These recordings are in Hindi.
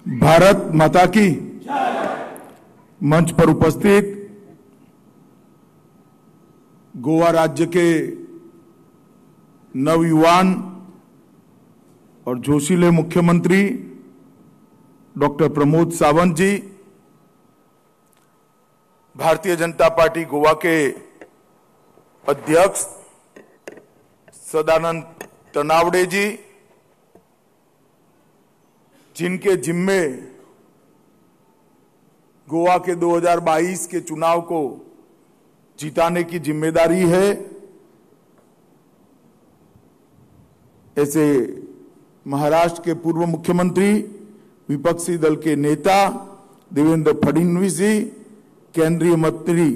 भारत माता की मंच पर उपस्थित गोवा राज्य के नवयुवान और जोशीले मुख्यमंत्री डॉक्टर प्रमोद सावंत जी, भारतीय जनता पार्टी गोवा के अध्यक्ष सदानंद तनावड़े जी, जिनके जिम्मे गोवा के 2022 के चुनाव को जिताने की जिम्मेदारी है, ऐसे महाराष्ट्र के पूर्व मुख्यमंत्री, विपक्षी दल के नेता देवेंद्र फडणवीस जी, केंद्रीय मंत्री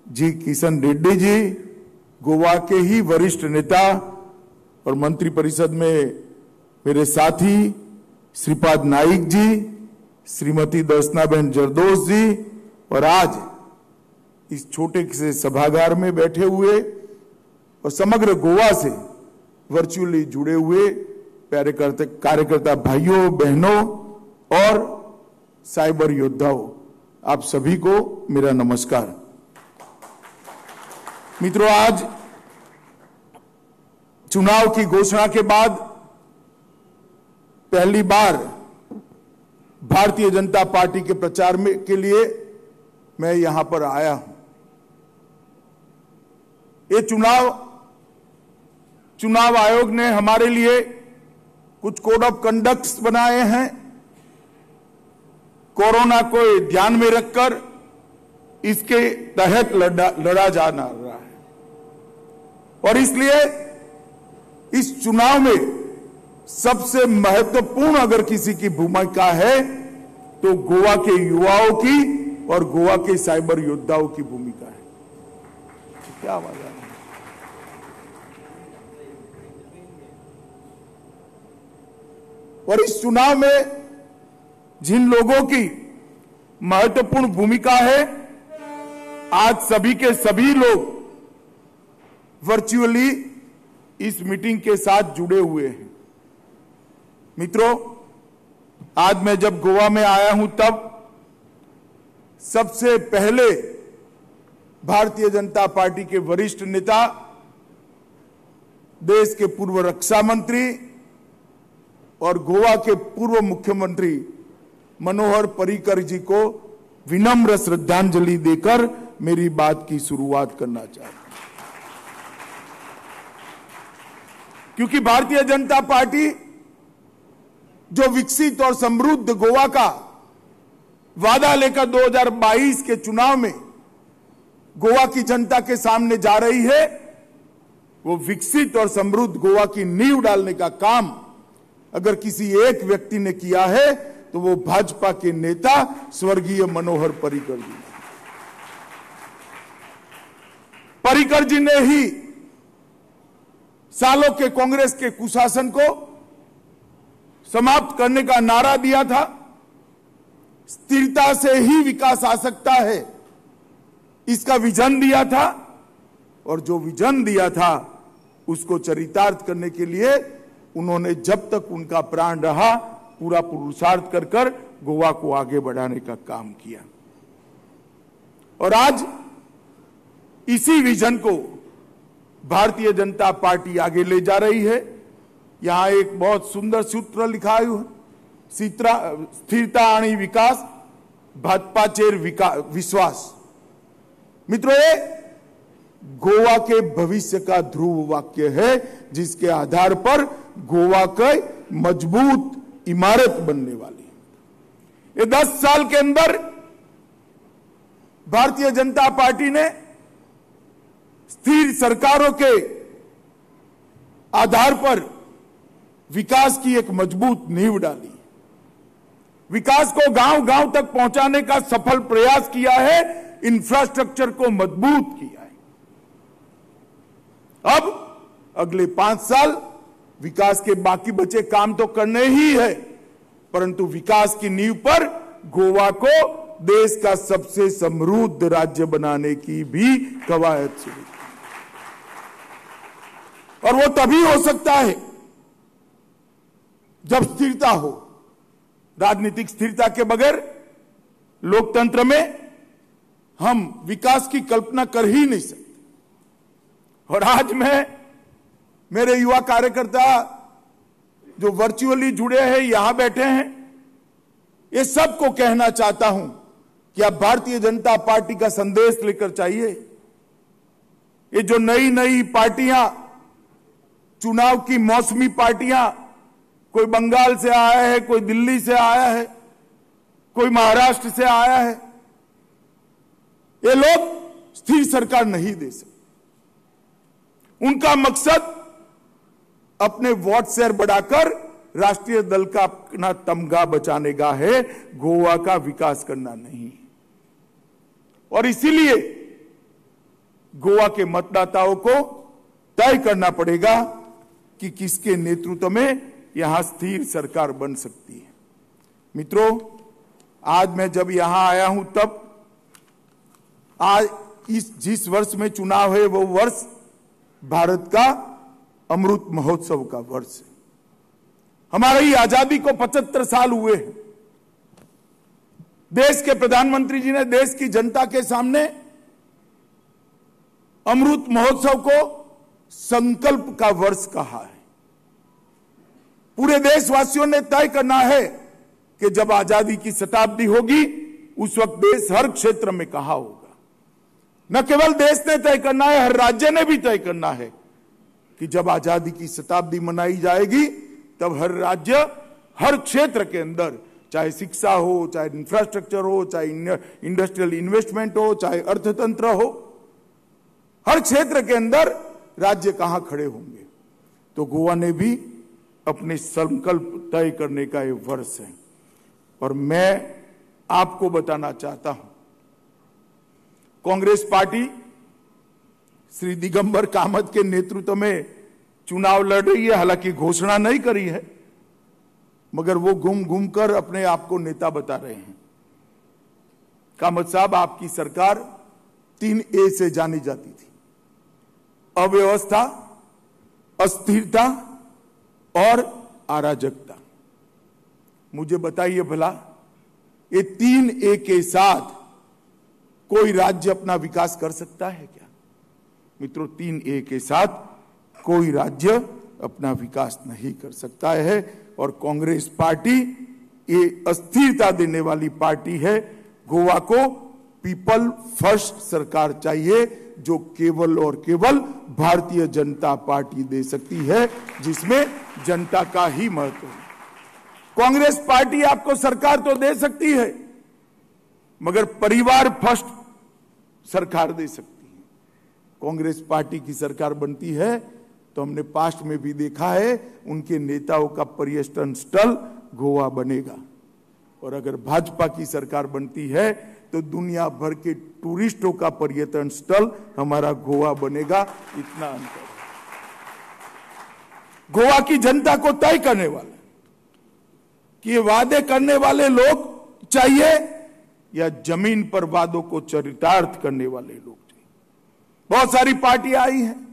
जी किशन रेड्डी जी, गोवा के ही वरिष्ठ नेता और मंत्री परिषद में मेरे साथी श्रीपाद नाइक जी, श्रीमती दर्शनाबेन जरदोश जी, और आज इस छोटे से सभागार में बैठे हुए और समग्र गोवा से वर्चुअली जुड़े हुए प्यारे कार्यकर्ता भाइयों बहनों और साइबर योद्धाओं, आप सभी को मेरा नमस्कार। मित्रों, आज चुनाव की घोषणा के बाद पहली बार भारतीय जनता पार्टी के प्रचार के लिए मैं यहां पर आया हूं। ये चुनाव आयोग ने हमारे लिए कुछ कोड ऑफ कंडक्ट्स बनाए हैं। कोरोना को ध्यान में रखकर इसके तहत लड़ा जाना रहा है और इसलिए इस चुनाव में सबसे महत्वपूर्ण अगर किसी की भूमिका है तो गोवा के युवाओं की और गोवा के साइबर योद्धाओं की भूमिका है। क्या आवाज आ रही है? और इस चुनाव में जिन लोगों की महत्वपूर्ण भूमिका है, आज सभी के सभी लोग वर्चुअली इस मीटिंग के साथ जुड़े हुए हैं। मित्रों, आज मैं जब गोवा में आया हूं तब सबसे पहले भारतीय जनता पार्टी के वरिष्ठ नेता, देश के पूर्व रक्षा मंत्री और गोवा के पूर्व मुख्यमंत्री मनोहर पर्रिकर जी को विनम्र श्रद्धांजलि देकर मेरी बात की शुरुआत करना चाहता हूं, क्योंकि भारतीय जनता पार्टी जो विकसित और समृद्ध गोवा का वादा लेकर 2022 के चुनाव में गोवा की जनता के सामने जा रही है, वो विकसित और समृद्ध गोवा की नींव डालने का काम अगर किसी एक व्यक्ति ने किया है तो वो भाजपा के नेता स्वर्गीय मनोहर पर्रिकर जी। पर्रिकर जी ने ही सालों के कांग्रेस के कुशासन को समाप्त करने का नारा दिया था। स्थिरता से ही विकास आ सकता है, इसका विजन दिया था और जो विजन दिया था उसको चरितार्थ करने के लिए उन्होंने जब तक उनका प्राण रहा पूरा पुरुषार्थ कर गोवा को आगे बढ़ाने का काम किया। और आज इसी विजन को भारतीय जनता पार्टी आगे ले जा रही है। यहां एक बहुत सुंदर सूत्र लिखा है, स्थिरता आणि विकास, भाजपाचेर विश्वास। मित्रों, ये गोवा के भविष्य का ध्रुव वाक्य है, जिसके आधार पर गोवा का मजबूत इमारत बनने वाली है। ये 10 साल के अंदर भारतीय जनता पार्टी ने स्थिर सरकारों के आधार पर विकास की एक मजबूत नींव डाली, विकास को गांव-गांव तक पहुंचाने का सफल प्रयास किया है, इंफ्रास्ट्रक्चर को मजबूत किया है। अब अगले 5 साल विकास के बाकी बचे काम तो करने ही है, परंतु विकास की नींव पर गोवा को देश का सबसे समृद्ध राज्य बनाने की भी कवायद शुरू, और वो तभी हो सकता है जब स्थिरता हो, राजनीतिक स्थिरता के बगैर लोकतंत्र में हम विकास की कल्पना कर ही नहीं सकते। और आज मैं मेरे युवा कार्यकर्ता जो वर्चुअली जुड़े हैं, यहां बैठे हैं, ये सबको कहना चाहता हूं कि आप भारतीय जनता पार्टी का संदेश लेकर चाहिए। ये जो नई नई पार्टियां, चुनाव की मौसमी पार्टियां, कोई बंगाल से आया है, कोई दिल्ली से आया है, कोई महाराष्ट्र से आया है, ये लोग स्थिर सरकार नहीं दे सकते। उनका मकसद अपने वोट शेयर बढ़ाकर राष्ट्रीय दल का अपना तमगा बचाने का है, गोवा का विकास करना नहीं। और इसीलिए गोवा के मतदाताओं को तय करना पड़ेगा कि किसके नेतृत्व में यहां स्थिर सरकार बन सकती है। मित्रों, आज मैं जब यहां आया हूं तब आज जिस वर्ष में चुनाव है वो वर्ष भारत का अमृत महोत्सव का वर्ष है। हमारी आजादी को 75 साल हुए हैं। देश के प्रधानमंत्री जी ने देश की जनता के सामने अमृत महोत्सव को संकल्प का वर्ष कहा है। पूरे देशवासियों ने तय करना है कि जब आजादी की शताब्दी होगी उस वक्त देश हर क्षेत्र में कहां होगा। न केवल देश ने तय करना है, हर राज्य ने भी तय करना है कि जब आजादी की शताब्दी मनाई जाएगी तब हर राज्य, हर क्षेत्र के अंदर, चाहे शिक्षा हो, चाहे इंफ्रास्ट्रक्चर हो, चाहे इंडस्ट्रियल इन्वेस्टमेंट हो, चाहे अर्थतंत्र हो, हर क्षेत्र के अंदर राज्य कहां खड़े होंगे। तो गोवा ने भी अपने संकल्प तय करने का ये वर्ष है। और मैं आपको बताना चाहता हूं, कांग्रेस पार्टी श्री दिगंबर कामत के नेतृत्व में चुनाव लड़ रही है। हालांकि घोषणा नहीं करी है, मगर वो घूम घूम कर अपने आप को नेता बता रहे हैं। कामत साहब, आपकी सरकार 3A से जानी जाती थी: अव्यवस्था, अस्थिरता और अराजकता। मुझे बताइए भला, ये 3A के साथ कोई राज्य अपना विकास कर सकता है क्या? मित्रों, 3A के साथ कोई राज्य अपना विकास नहीं कर सकता है। और कांग्रेस पार्टी ये अस्थिरता देने वाली पार्टी है। गोवा को पीपल फर्स्ट सरकार चाहिए, जो केवल और केवल भारतीय जनता पार्टी दे सकती है, जिसमें जनता का ही महत्व है। कांग्रेस पार्टी आपको सरकार तो दे सकती है, मगर परिवार फर्स्ट सरकार दे सकती है। कांग्रेस पार्टी की सरकार बनती है तो हमने पास्ट में भी देखा है, उनके नेताओं का पर्यटन स्थल गोवा बनेगा। और अगर भाजपा की सरकार बनती है तो दुनिया भर के टूरिस्टों का पर्यटन स्थल हमारा गोवा बनेगा। इतना अंतर है। गोवा की जनता को तय करने वाला कि ये वादे करने वाले लोग चाहिए या जमीन पर वादों को चरितार्थ करने वाले लोग चाहिए। बहुत सारी पार्टियां आई हैं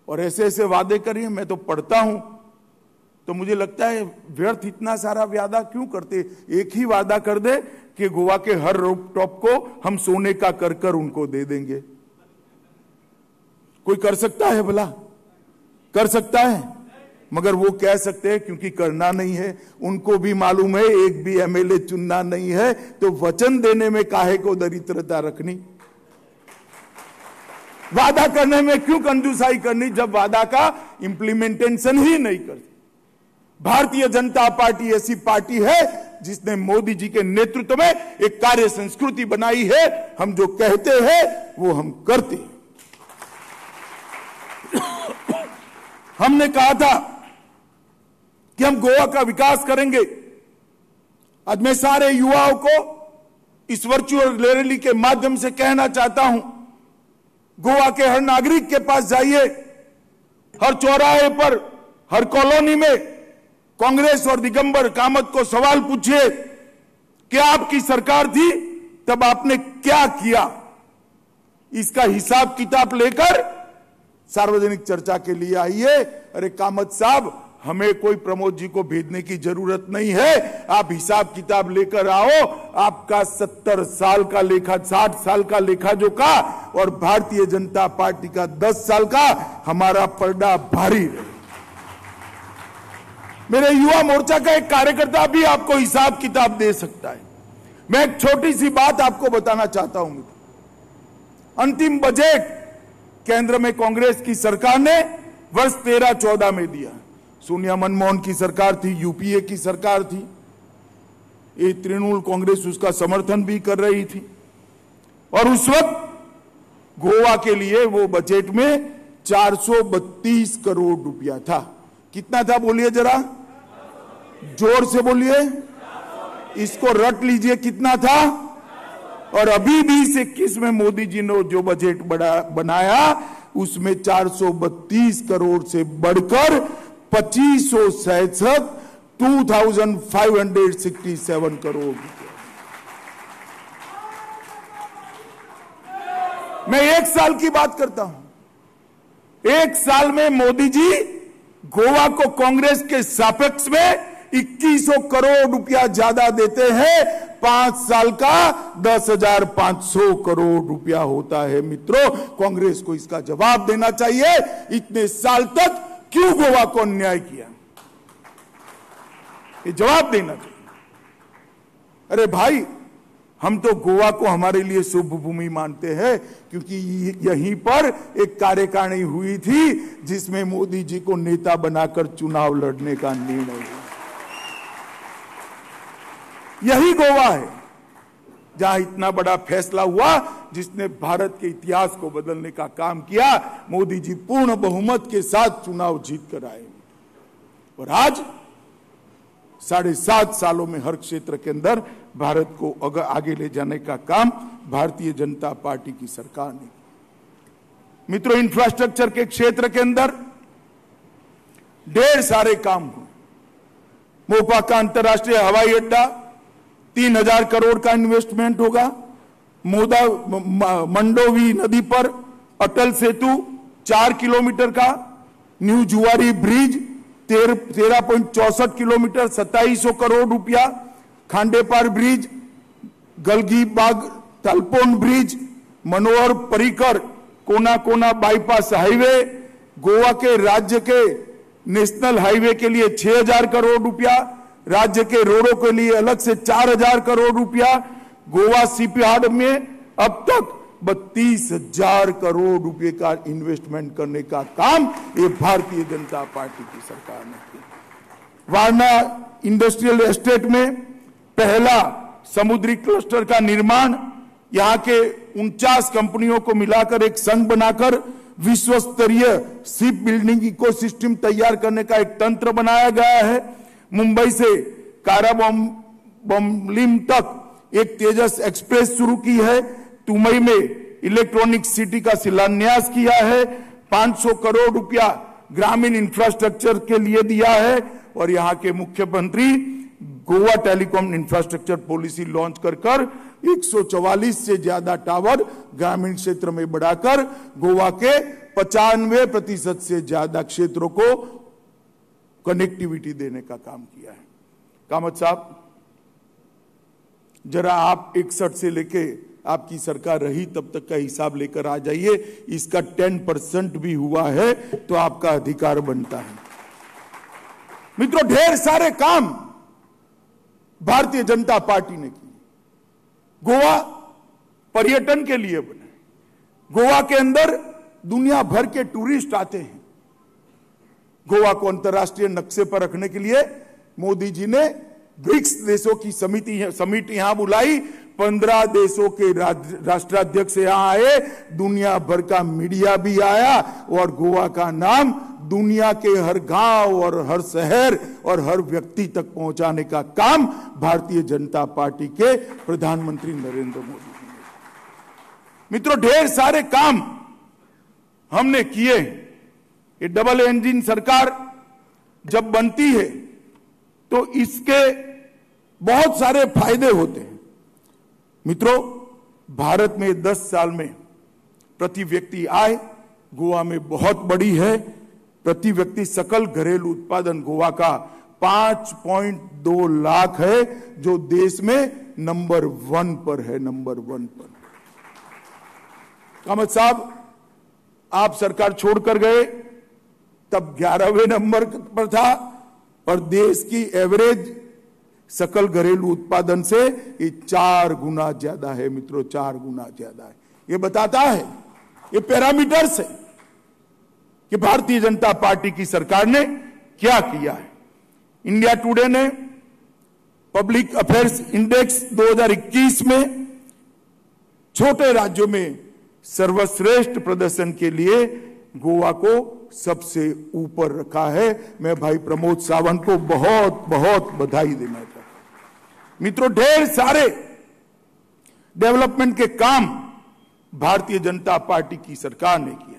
और ऐसे ऐसे वादे करिए। मैं तो पढ़ता हूं तो मुझे लगता है व्यर्थ इतना सारा वादा क्यों करते। एक ही वादा कर दे कि गोवा के हर रूफटॉप को हम सोने का कर उनको दे देंगे। कोई कर सकता है भला? कर सकता है, मगर वो कह सकते हैं क्योंकि करना नहीं है। उनको भी मालूम है एक भी MLA चुनना नहीं है, तो वचन देने में काहे को दरिद्रता रखनी, वादा करने में क्यों कंजूसाई करनी जब वादा का इंप्लीमेंटेशन ही नहीं करती। भारतीय जनता पार्टी ऐसी पार्टी है जिसने मोदी जी के नेतृत्व में एक कार्य संस्कृति बनाई है। हम जो कहते हैं वो हम करते हैं। हमने कहा था कि हम गोवा का विकास करेंगे। आज मैं सारे युवाओं को इस वर्चुअल रैली के माध्यम से कहना चाहता हूं, गोवा के हर नागरिक के पास जाइए, हर चौराहे पर, हर कॉलोनी में कांग्रेस और दिगंबर कामत को सवाल पूछिए कि आपकी सरकार थी तब आपने क्या किया। इसका हिसाब किताब लेकर सार्वजनिक चर्चा के लिए आइए। अरे कामत साहब, हमें कोई प्रमोद जी को भेजने की जरूरत नहीं है। आप हिसाब किताब लेकर आओ, आपका 70 साल का लेखा, 60 साल का लेखा जोखा और भारतीय जनता पार्टी का 10 साल का, हमारा पलड़ा भारी है। मेरे युवा मोर्चा का एक कार्यकर्ता भी आपको हिसाब किताब दे सकता है। मैं एक छोटी सी बात आपको बताना चाहता हूं। अंतिम बजट केंद्र में कांग्रेस की सरकार ने वर्ष 13-14 में दिया। सोनिया मनमोहन की सरकार थी, यूपीए की सरकार थी, ये तृणमूल कांग्रेस उसका समर्थन भी कर रही थी। और उस वक्त गोवा के लिए वो बजट में 432 करोड़ रुपया था। कितना था बोलिए जरा, जोर से बोलिए, इसको रट लीजिए, कितना था। और अभी भी 21 में मोदी जी ने जो बजट बनाया उसमें 432 करोड़ से बढ़कर 2567 2567 करोड़ रुपए। मैं एक साल की बात करता हूं। एक साल में मोदी जी गोवा को कांग्रेस के सापेक्ष में 2100 करोड़ रुपया ज्यादा देते हैं। 5 साल का 10,500 करोड़ रुपया होता है। मित्रों, कांग्रेस को इसका जवाब देना चाहिए, इतने साल तक क्यों गोवा को अन्याय किया, ये जवाब देना चाहिए। अरे भाई, हम तो गोवा को हमारे लिए शुभ भूमि मानते हैं, क्योंकि यहीं पर एक कार्यकारिणी हुई थी जिसमें मोदी जी को नेता बनाकर चुनाव लड़ने का निर्णय हुआ। यही गोवा है जहां इतना बड़ा फैसला हुआ जिसने भारत के इतिहास को बदलने का काम किया। मोदी जी पूर्ण बहुमत के साथ चुनाव जीत कर आए और आज 7.5 सालों में हर क्षेत्र के अंदर भारत को आगे ले जाने का काम भारतीय जनता पार्टी की सरकार ने। मित्रों, इंफ्रास्ट्रक्चर के क्षेत्र के अंदर ढेर सारे काम हुए। मोपा का अंतर्राष्ट्रीय हवाई अड्डा 3000 करोड़ का इन्वेस्टमेंट होगा। मंडोवी नदी पर अटल सेतु 4 किलोमीटर का, न्यू जुआरी ब्रिज 13.64 किलोमीटर 2700 करोड़ रुपया, खांडेपार ब्रिज, गलगी बाग तलपोन ब्रिज, मनोहर पर्रिकर कोना कोना बाईपास हाईवे, गोवा के राज्य के नेशनल हाईवे के लिए 6000 करोड़ रुपया, राज्य के रोडों के लिए अलग से 4000 करोड़ रुपया। गोवा सीपीआर में अब तक 32,000 करोड़ रुपए का इन्वेस्टमेंट करने का काम ये भारतीय जनता पार्टी की सरकार ने किया। वारणा इंडस्ट्रियल एस्टेट में पहला समुद्री क्लस्टर का निर्माण, यहां के 49 कंपनियों को मिलाकर एक संघ बनाकर विश्व स्तरीय शिप बिल्डिंग इकोसिस्टम तैयार करने का एक तंत्र बनाया गया है। मुंबई से काराबोमलिम तक एक तेजस एक्सप्रेस शुरू की है। तुमई में इलेक्ट्रॉनिक सिटी का शिलान्यास किया है। 500 करोड़ रुपया ग्रामीण इंफ्रास्ट्रक्चर के लिए दिया है और यहां के मुख्यमंत्री Goa telecom infrastructure policy launch कर 144 से ज्यादा टावर ग्रामीण क्षेत्र में बढ़ाकर गोवा के 95% से ज्यादा क्षेत्रों को कनेक्टिविटी देने का काम किया है। कामत साहब, जरा आप 61 से लेके आपकी सरकार रही तब तक का हिसाब लेकर आ जाइए। इसका 10% भी हुआ है तो आपका अधिकार बनता है। मित्रों, ढेर सारे काम भारतीय जनता पार्टी ने किए। गोवा पर्यटन के लिए बने। गोवा के अंदर दुनिया भर के टूरिस्ट आते हैं। गोवा को अंतर्राष्ट्रीय नक्शे पर रखने के लिए मोदी जी ने ब्रिक्स देशों की समिति यहां बुलाई। 15 देशों के राष्ट्राध्यक्ष यहां आए, दुनिया भर का मीडिया भी आया और गोवा का नाम दुनिया के हर गांव और हर शहर और हर व्यक्ति तक पहुंचाने का काम भारतीय जनता पार्टी के प्रधानमंत्री नरेंद्र मोदी जी ने। मित्रों, ढेर सारे काम हमने किए। ये डबल इंजन सरकार जब बनती है तो इसके बहुत सारे फायदे होते हैं। मित्रों, भारत में 10 साल में प्रति व्यक्ति आय गोवा में बहुत बड़ी है। प्रति व्यक्ति सकल घरेलू उत्पादन गोवा का 5.2 लाख है, जो देश में नंबर 1 पर है, नंबर 1 पर। कामत साहब, आप सरकार छोड़कर गए तब 11वें नंबर पर था, और देश की एवरेज सकल घरेलू उत्पादन से ये 4 गुना ज्यादा है मित्रों, 4 गुना ज्यादा है। ये बताता है, ये पैरामीटर्स है कि भारतीय जनता पार्टी की सरकार ने क्या किया है। इंडिया टुडे ने पब्लिक अफेयर्स इंडेक्स 2021 में छोटे राज्यों में सर्वश्रेष्ठ प्रदर्शन के लिए गोवा को सबसे ऊपर रखा है। मैं भाई प्रमोद सावंत को बहुत बहुत बधाई देना चाहता हूं। मित्रों, ढेर सारे डेवलपमेंट के काम भारतीय जनता पार्टी की सरकार ने किए।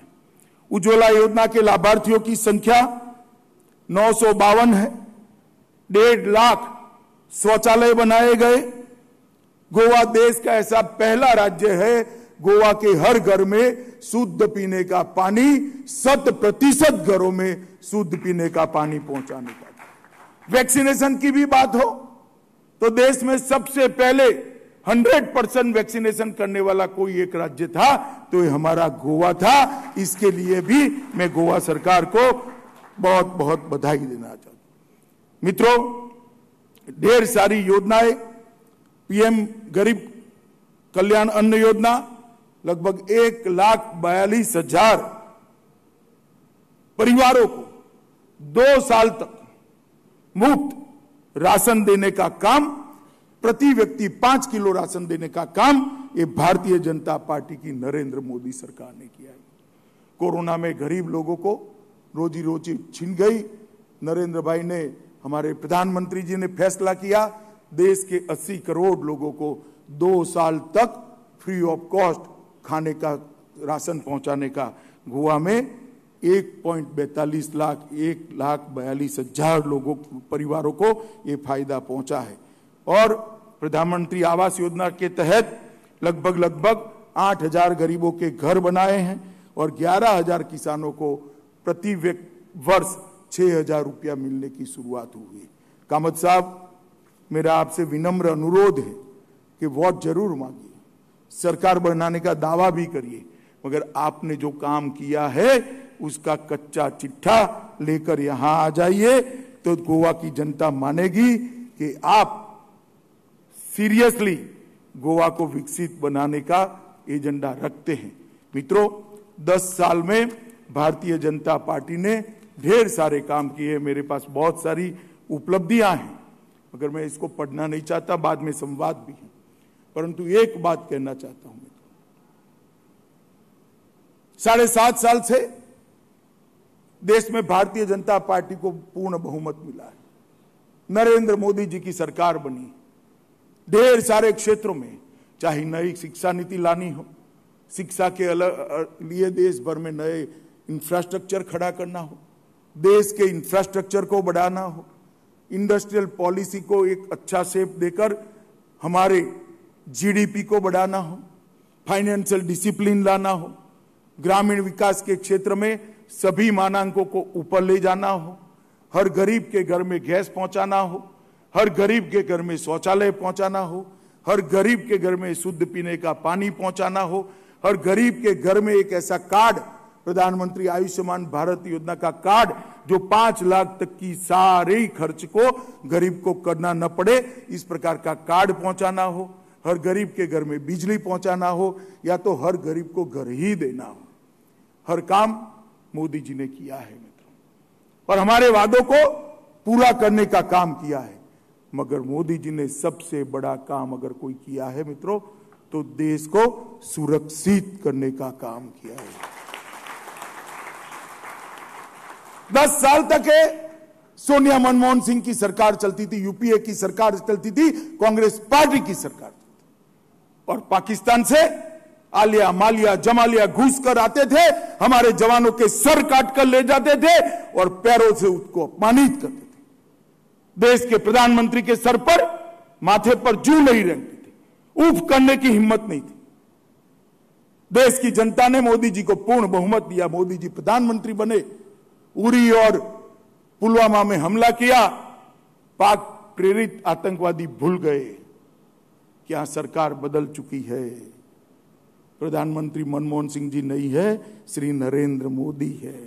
उज्ज्वला योजना के लाभार्थियों की संख्या 952 है। 1.5 लाख शौचालय बनाए गए। गोवा देश का ऐसा पहला राज्य है, गोवा के हर घर में शुद्ध पीने का पानी, 100% घरों में शुद्ध पीने का पानी पहुंचाने का। वैक्सीनेशन की भी बात हो तो देश में सबसे पहले 100% वैक्सीनेशन करने वाला कोई एक राज्य था तो ये हमारा गोवा था। इसके लिए भी मैं गोवा सरकार को बहुत बहुत बधाई देना चाहता हूं। मित्रों, ढेर सारी योजनाएं, पीएम गरीब कल्याण अन्न योजना, लगभग 1,42,000 परिवारों को 2 साल तक मुफ्त राशन देने का काम, प्रति व्यक्ति 5 किलो राशन देने का काम ये भारतीय जनता पार्टी की नरेंद्र मोदी सरकार ने किया है। कोरोना में गरीब लोगों को रोजी रोटी छिन गई। नरेंद्र भाई ने, हमारे प्रधानमंत्री जी ने फैसला किया, देश के 80 करोड़ लोगों को 2 साल तक फ्री ऑफ कॉस्ट खाने का राशन पहुंचाने का। गोवा में 1.42 लाख, 1,42,000 लोगों, परिवारों को ये फायदा पहुंचा है। और प्रधानमंत्री आवास योजना के तहत लगभग 8,000 गरीबों के घर बनाए हैं और 11,000 किसानों को प्रति वर्ष 6,000 रुपया मिलने की शुरुआत हुई है। कामत साहब, मेरा आपसे विनम्र अनुरोध है कि वोट जरूर मांगिए, सरकार बनाने का दावा भी करिए, मगर आपने जो काम किया है उसका कच्चा चिट्ठा लेकर यहां आ जाइए तो गोवा की जनता मानेगी कि आप सीरियसली गोवा को विकसित बनाने का एजेंडा रखते हैं। मित्रों, 10 साल में भारतीय जनता पार्टी ने ढेर सारे काम किए। मेरे पास बहुत सारी उपलब्धियां हैं, मगर मैं इसको पढ़ना नहीं चाहता, बाद में संवाद भी है। परंतु एक बात कहना चाहता हूं, 7.5 साल से देश में भारतीय जनता पार्टी को पूर्ण बहुमत मिला है। नरेंद्र मोदी जी की सरकार बनी। ढेर सारे क्षेत्रों में, चाहे नई शिक्षा नीति लानी हो, शिक्षा के लिए देश भर में नए इंफ्रास्ट्रक्चर खड़ा करना हो, देश के इंफ्रास्ट्रक्चर को बढ़ाना हो, इंडस्ट्रियल पॉलिसी को एक अच्छा शेप देकर हमारे जीडीपी को बढ़ाना हो, फाइनेंशियल डिसिप्लिन लाना हो, ग्रामीण विकास के क्षेत्र में सभी मानांकों को ऊपर ले जाना हो, हर गरीब के घर में गैस पहुंचाना हो, हर गरीब के घर में शौचालय पहुंचाना हो, हर गरीब के घर में शुद्ध पीने का पानी पहुंचाना हो, हर गरीब के घर में एक ऐसा कार्ड, प्रधानमंत्री आयुष्मान भारत योजना का कार्ड, जो 5 लाख तक की सारे खर्च को गरीब को करना न पड़े, इस प्रकार का कार्ड पहुंचाना हो, हर गरीब के घर में बिजली पहुंचाना हो, या तो हर गरीब को घर ही देना हो। हर काम मोदी जी ने किया है मित्रों, और हमारे वादों को पूरा करने का काम किया है। मगर मोदी जी ने सबसे बड़ा काम अगर कोई किया है मित्रों, तो देश को सुरक्षित करने का काम किया है। 10 साल तक सोनिया मनमोहन सिंह की सरकार चलती थी, यूपीए की सरकार चलती थी, कांग्रेस पार्टी की सरकार चलती थी, और पाकिस्तान से आलिया मालिया जमालिया घुस कर आते थे, हमारे जवानों के सर काट कर ले जाते थे और पैरों से उसको अपमानित करते थे। देश के प्रधानमंत्री के सर पर, माथे पर जू नहीं रखती थी, उफ करने की हिम्मत नहीं थी। देश की जनता ने मोदी जी को पूर्ण बहुमत दिया, मोदी जी प्रधानमंत्री बने, उरी और पुलवामा में हमला किया, पाक प्रेरित आतंकवादी भूल गए। क्या सरकार बदल चुकी है? प्रधानमंत्री मनमोहन सिंह जी नहीं है, श्री नरेंद्र मोदी है।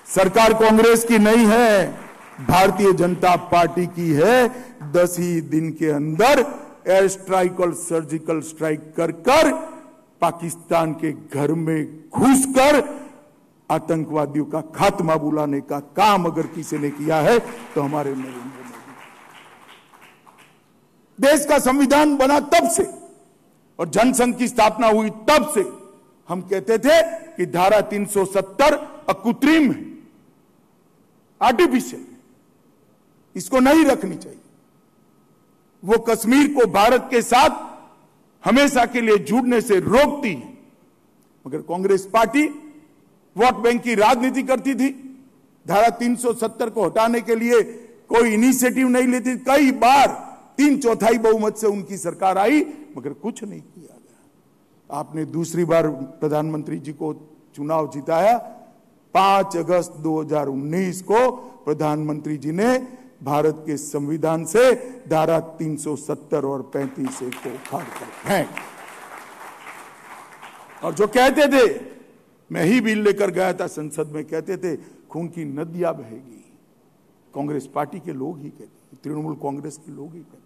सरकार कांग्रेस की नहीं है, भारतीय जनता पार्टी की है। 10 ही दिन के अंदर एयर स्ट्राइक और सर्जिकल स्ट्राइक कर पाकिस्तान के घर में घुसकर आतंकवादियों का खात्मा बुलाने का काम अगर किसी ने किया है तो हमारे नरेंद्र मोदी। देश का संविधान बना तब से और जनसंघ की स्थापना हुई तब से हम कहते थे कि धारा 370 अकृत्रिम है, आर्टिफिशियल, इसको नहीं रखनी चाहिए। वो कश्मीर को भारत के साथ हमेशा के लिए जुड़ने से रोकती है। मगर कांग्रेस पार्टी वोट बैंक की राजनीति करती थी, धारा 370 को हटाने के लिए कोई इनिशिएटिव नहीं लेती। कई बार 3/4 बहुमत से उनकी सरकार आई, मगर कुछ नहीं किया गया। आपने दूसरी बार प्रधानमंत्री जी को चुनाव जिताया। 5 अगस्त 2019 को प्रधानमंत्री जी ने भारत के संविधान से धारा 370 और 35 को उखाड़ कर फेंक। और जो कहते थे, मैं ही बिल लेकर गया था संसद में, कहते थे खून की नदियां बहेगी, कांग्रेस पार्टी के लोग ही कहते, तृणमूल कांग्रेस के लोग ही कहते,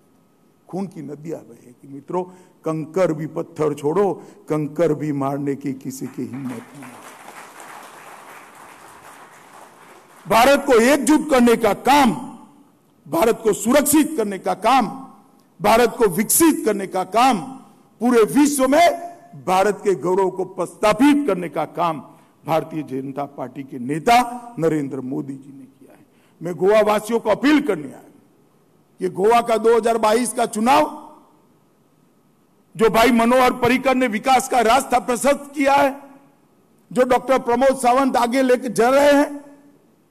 खून की नदियां बहेगी। मित्रों, कंकर भी पत्थर छोड़ो, कंकर भी मारने की किसी की हिम्मत नहीं। भारत को एकजुट करने का काम, भारत को सुरक्षित करने का काम, भारत को विकसित करने का काम, पूरे विश्व में भारत के गौरव को प्रस्थापित करने का काम भारतीय जनता पार्टी के नेता नरेंद्र मोदी जी ने किया है। मैं गोवा वासियों को अपील करने आया, ये गोवा का 2022 का चुनाव जो भाई मनोहर पर्रिकर ने विकास का रास्ता प्रशस्त किया है, जो डॉक्टर प्रमोद सावंत आगे लेकर जा रहे हैं,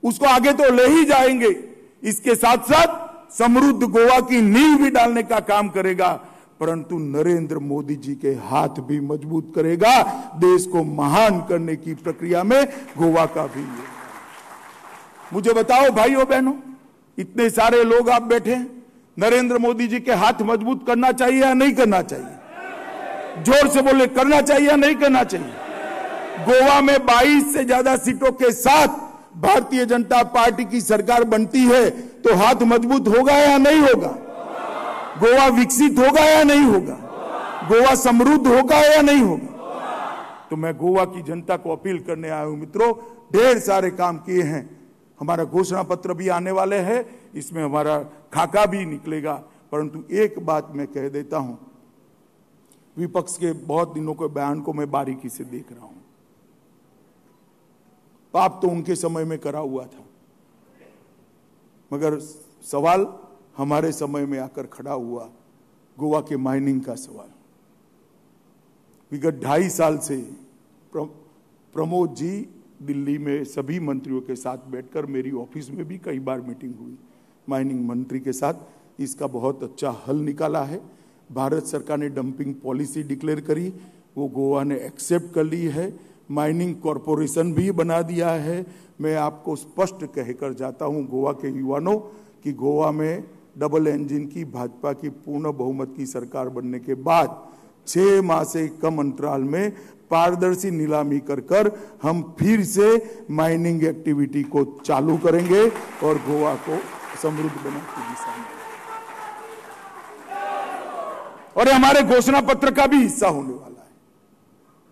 उसको आगे तो ले ही जाएंगे। इसके साथ साथ समृद्ध गोवा की नींव भी डालने का काम करेगा, परंतु नरेंद्र मोदी जी के हाथ भी मजबूत करेगा। देश को महान करने की प्रक्रिया में गोवा का भी। मुझे बताओ भाइयों बहनों, इतने सारे लोग आप बैठे हैं, नरेंद्र मोदी जी के हाथ मजबूत करना चाहिए या नहीं करना चाहिए? जोर से बोले, करना चाहिए या नहीं करना चाहिए? गोवा में 22 से ज्यादा सीटों के साथ भारतीय जनता पार्टी की सरकार बनती है तो हाथ मजबूत होगा या नहीं होगा? गोवा विकसित होगा या नहीं होगा? गोवा समृद्ध होगा या नहीं होगा? तो मैं गोवा की जनता को अपील करने आया हूं। मित्रों, ढेर सारे काम किए हैं, हमारा घोषणा पत्र भी आने वाले हैं, इसमें हमारा खाका भी निकलेगा। परंतु एक बात मैं कह देता हूं, विपक्ष के बहुत दिनों के बयान को मैं बारीकी से देख रहा हूं। पाप तो उनके समय में करा हुआ था, मगर सवाल हमारे समय में आकर खड़ा हुआ, गोवा के माइनिंग का सवाल। विगत 2.5 साल से प्रमोद जी दिल्ली में सभी मंत्रियों के साथ बैठकर, मेरी ऑफिस में भी कई बार मीटिंग हुई माइनिंग मंत्री के साथ, इसका बहुत अच्छा हल निकाला है। भारत सरकार ने डंपिंग पॉलिसी डिक्लेयर करी, वो गोवा ने एक्सेप्ट कर ली है, माइनिंग कॉरपोरेशन भी बना दिया है। मैं आपको स्पष्ट कहकर जाता हूं गोवा के युवाओं कि गोवा में डबल इंजन की भाजपा की पूर्ण बहुमत की सरकार बनने के बाद 6 माह से कम अंतराल में पारदर्शी नीलामी कर हम फिर से माइनिंग एक्टिविटी को चालू करेंगे और गोवा को समृद्ध बनाने की दिशा में, और हमारे घोषणा पत्र का भी हिस्सा होने वाला है।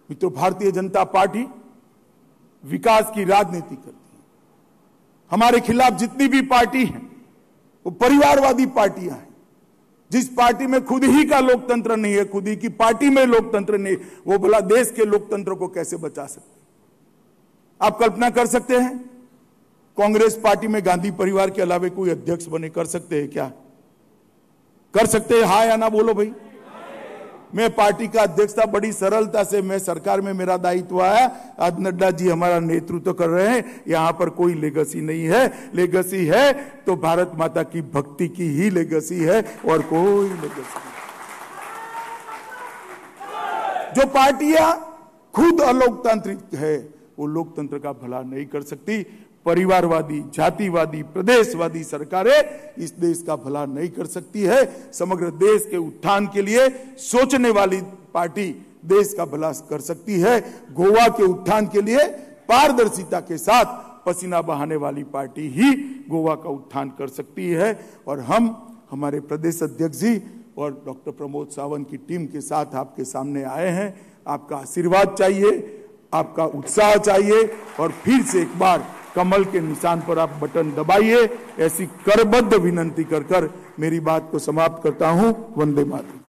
मित्रों, भारतीय जनता पार्टी विकास की राजनीति करती है। हमारे खिलाफ जितनी भी पार्टी हैं वो परिवारवादी पार्टियां हैं। जिस पार्टी में खुद ही का लोकतंत्र नहीं है, खुद ही की पार्टी में लोकतंत्र नहीं, वो भला देश के लोकतंत्र को कैसे बचा सकते? आप कल्पना कर सकते हैं कांग्रेस पार्टी में गांधी परिवार के अलावा कोई अध्यक्ष बने? कर सकते हैं क्या? कर सकते हैं? हाँ या ना बोलो भाई। मैं पार्टी का अध्यक्ष था, बड़ी सरलता से मैं सरकार में मेरा दायित्व आया। आज नड्डा जी हमारा नेतृत्व कर रहे हैं। यहां पर कोई लेगेसी नहीं है, लेगेसी है तो भारत माता की भक्ति की ही लेगेसी है और कोई लेगेसी नहीं। जो पार्टियां खुद अलोकतांत्रिक है वो लोकतंत्र का भला नहीं कर सकती। परिवारवादी, जातिवादी, प्रदेशवादी सरकारें इस देश का भला नहीं कर सकती है। समग्र देश के उत्थान के लिए सोचने वाली पार्टी देश का भला कर सकती है। गोवा के उत्थान के लिए पारदर्शिता के साथ पसीना बहाने वाली पार्टी ही गोवा का उत्थान कर सकती है। और हम हमारे प्रदेश अध्यक्ष जी और डॉक्टर प्रमोद सावंत की टीम के साथ आपके सामने आए हैं। आपका आशीर्वाद चाहिए, आपका उत्साह चाहिए और फिर से एक बार कमल के निशान पर आप बटन दबाइए, ऐसी करबद्ध विनंती कर मेरी बात को समाप्त करता हूं। वंदे मातरम।